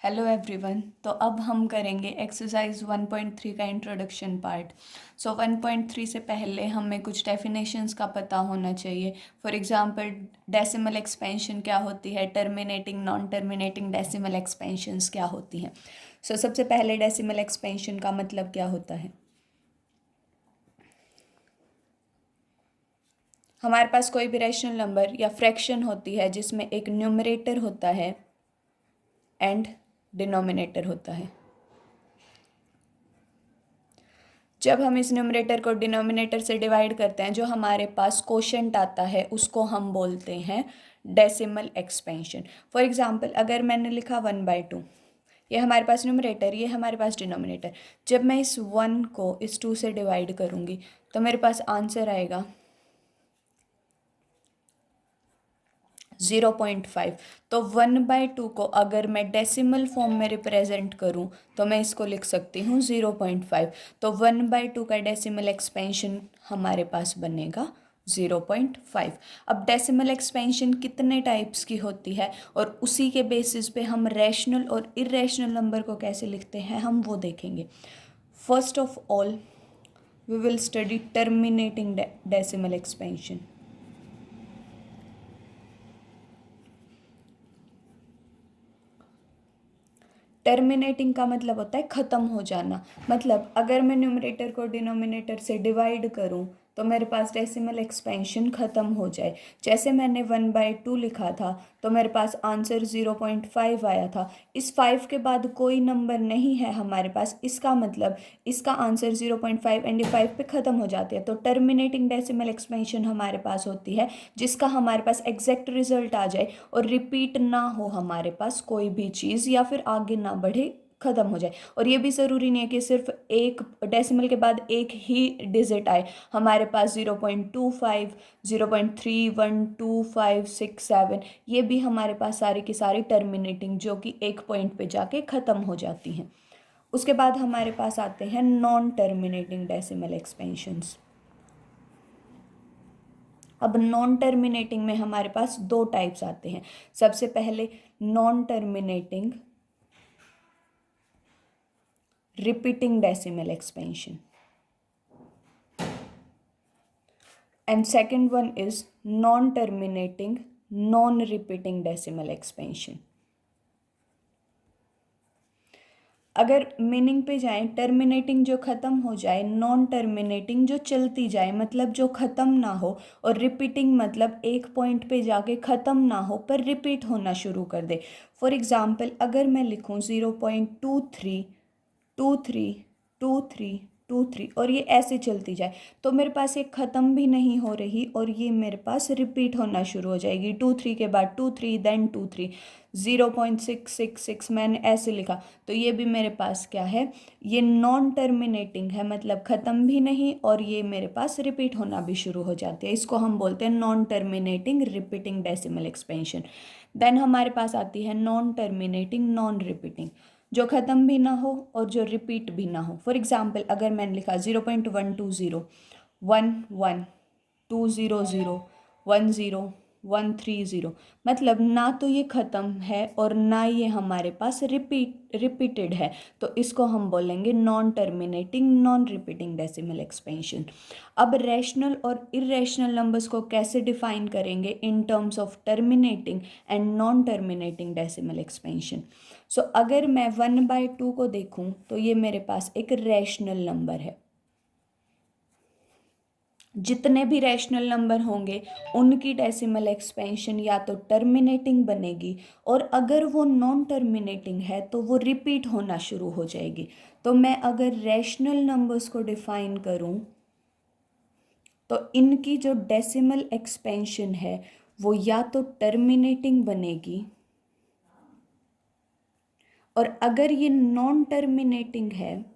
Hello everyone. तो अब हम करेंगे एक्सरसाइज 1.3 का इंट्रोडक्शन पार्ट। 1.3 से पहले हमें कुछ डेफिनेशंस का पता होना चाहिए। फॉर एग्जांपल डेसिमल एक्सपेंशन क्या होती है, terminating non terminating decimal expansions क्या होती हैं। सबसे पहले डेसिमल एक्सपेंशन का मतलब क्या होता है। हमारे पास कोई भी रैशनल नंबर या फ्रैक्शन होती है जिसमें एक न्यूमरेटर होता है एंड डिनोमिनेटर होता है। जब हम इस न्यूमरेटर को डिनोमिनेटर से डिवाइड करते हैं, जो हमारे पास कोशेंट आता है उसको हम बोलते हैं डेसिमल एक्सपेंशन। फॉर एग्जांपल अगर मैंने लिखा 1/2, ये हमारे पास न्यूमरेटर, ये हमारे पास डिनोमिनेटर। जब मैं इस 1 को इस 2 से डिवाइड करूँगी तो मेरे पास आंसर आएगा 0.5। तो 1/2 को अगर मैं डेसिमल फॉर्म में रिप्रेजेंट करूं तो मैं इसको लिख सकती हूँ 0.5। तो 1/2 का डेसिमल एक्सपेंशन हमारे पास बनेगा 0.5। अब डेसिमल एक्सपेंशन कितने टाइप्स की होती है और उसी के बेसिस पे हम रैशनल और इरेशनल नंबर को कैसे लिखते हैं हम वो देखेंगे। First of all we will study terminating decimal expansion. Terminating का मतलब होता है ख़त्म हो जाना। मतलब अगर मैं न्यूमरेटर को डिनोमिनेटर से डिवाइड करूं तो मेरे पास डेसिमल एक्सपेंशन ख़त्म हो जाए। जैसे मैंने 1/2 लिखा था तो मेरे पास आंसर 0.5 आया था। इस 5 के बाद कोई नंबर नहीं है हमारे पास, इसका मतलब इसका आंसर 0.5 एंड 5 पे ख़त्म हो जाते हैं। तो टर्मिनेटिंग डेसिमल एक्सपेंशन हमारे पास होती है जिसका हमारे पास एग्जैक्ट रिजल्ट आ जाए और रिपीट ना हो हमारे पास कोई भी चीज़, या फिर आगे ना बढ़े, ख़त्म हो जाए। और ये भी ज़रूरी नहीं है कि सिर्फ एक डेसिमल के बाद एक ही डिजिट आए। हमारे पास 0.25, 0.312567, ये भी हमारे पास सारी की सारी टर्मिनेटिंग जो कि एक पॉइंट पे जाके ख़त्म हो जाती हैं। उसके बाद हमारे पास आते हैं नॉन टर्मिनेटिंग डेसिमल एक्सपेंशंस। अब नॉन टर्मिनेटिंग में हमारे पास दो टाइप्स आते हैं। सबसे पहले non terminating repeating decimal expansion and second one is non terminating non repeating decimal expansion. अगर मीनिंग पे जाएं, टर्मिनेटिंग जो ख़त्म हो जाए, नॉन टर्मिनेटिंग जो चलती जाए मतलब जो ख़त्म ना हो, और रिपीटिंग मतलब एक पॉइंट पे जाके ख़त्म ना हो पर रिपीट होना शुरू कर दे। फॉर एग्ज़ाम्पल अगर मैं लिखूँ 0.23 23 23 23 और ये ऐसे चलती जाए तो मेरे पास ये ख़त्म भी नहीं हो रही और ये मेरे पास रिपीट होना शुरू हो जाएगी। 23 के बाद 23 देन 23, 0.666 मैंने ऐसे लिखा तो ये भी मेरे पास क्या है, ये नॉन टर्मिनेटिंग है, मतलब ख़त्म भी नहीं और ये मेरे पास रिपीट होना भी शुरू हो जाती है। इसको हम बोलते हैं non terminating repeating decimal expansion. Then हमारे पास आती है नॉन टर्मिनेटिंग नॉन रिपीटिंग, जो ख़त्म भी ना हो और जो रिपीट भी ना हो। फॉर एग्जाम्पल अगर मैंने लिखा 0.120 11 200 10 130, मतलब ना तो ये ख़त्म है और ना ये हमारे पास रिपीटेड है, तो इसको हम बोलेंगे non terminating non repeating decimal expansion. अब रैशनल और इरेशनल नंबर्स को कैसे डिफाइन करेंगे in terms of terminating and non terminating decimal expansion. अगर मैं 1/2 को देखूं तो ये मेरे पास एक रैशनल नंबर है। जितने भी रैशनल नंबर होंगे उनकी डेसिमल एक्सपेंशन या तो टर्मिनेटिंग बनेगी, और अगर वो नॉन टर्मिनेटिंग है तो वो रिपीट होना शुरू हो जाएगी। तो मैं अगर रैशनल नंबर्स को डिफाइन करूं तो इनकी जो डेसिमल एक्सपेंशन है वो या तो टर्मिनेटिंग बनेगी, और अगर ये नॉन टर्मिनेटिंग है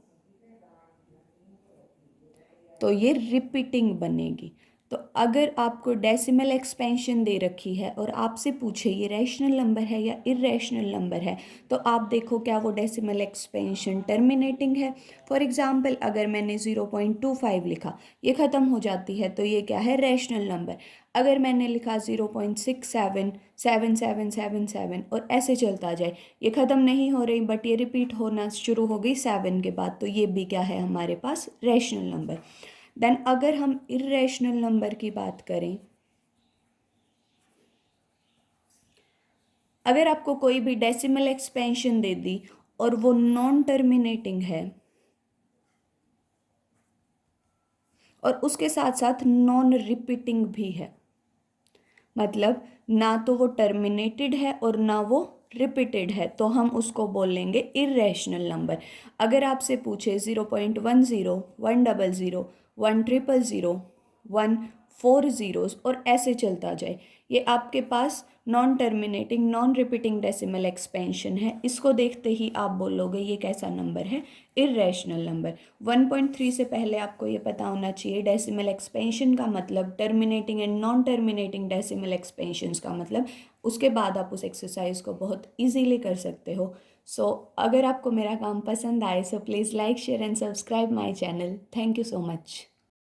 तो ये रिपीटिंग बनेगी। तो अगर आपको डेसिमल एक्सपेंशन दे रखी है और आपसे पूछे ये रैशनल नंबर है या इरेशनल नंबर है, तो आप देखो क्या वो डेसिमल एक्सपेंशन टर्मिनेटिंग है। फॉर एग्जांपल अगर मैंने 0.25 लिखा, ये ख़त्म हो जाती है, तो ये क्या है, रैशनल नंबर। अगर मैंने लिखा 0.677777 और ऐसे चलता जाए, ये ख़त्म नहीं हो रही बट ये रिपीट होना शुरू हो गई 7 के बाद, तो ये भी क्या है हमारे पास, रैशनल नंबर। देन अगर हम इरेशनल नंबर की बात करें, अगर आपको कोई भी डेसिमल एक्सपेंशन दे दी और वो नॉन टर्मिनेटिंग है और उसके साथ साथ नॉन रिपीटिंग भी है, मतलब ना तो वो टर्मिनेटेड है और ना वो रिपीटेड है, तो हम उसको बोल लेंगे इरेशनल नंबर। अगर आपसे पूछे 0.10, 100, 100, 140 और ऐसे चलता जाए, ये आपके पास non terminating non repeating decimal expansion है। इसको देखते ही आप बोलोगे ये कैसा नंबर है, इरेशनल नंबर। 1.3 से पहले आपको ये पता होना चाहिए डेसिमल एक्सपेंशन का मतलब, terminating and non terminating decimal expansions का मतलब। उसके बाद आप उस एक्सरसाइज को बहुत इजीली कर सकते हो। सो अगर आपको मेरा काम पसंद आए, so please like share and subscribe my channel. Thank you so much.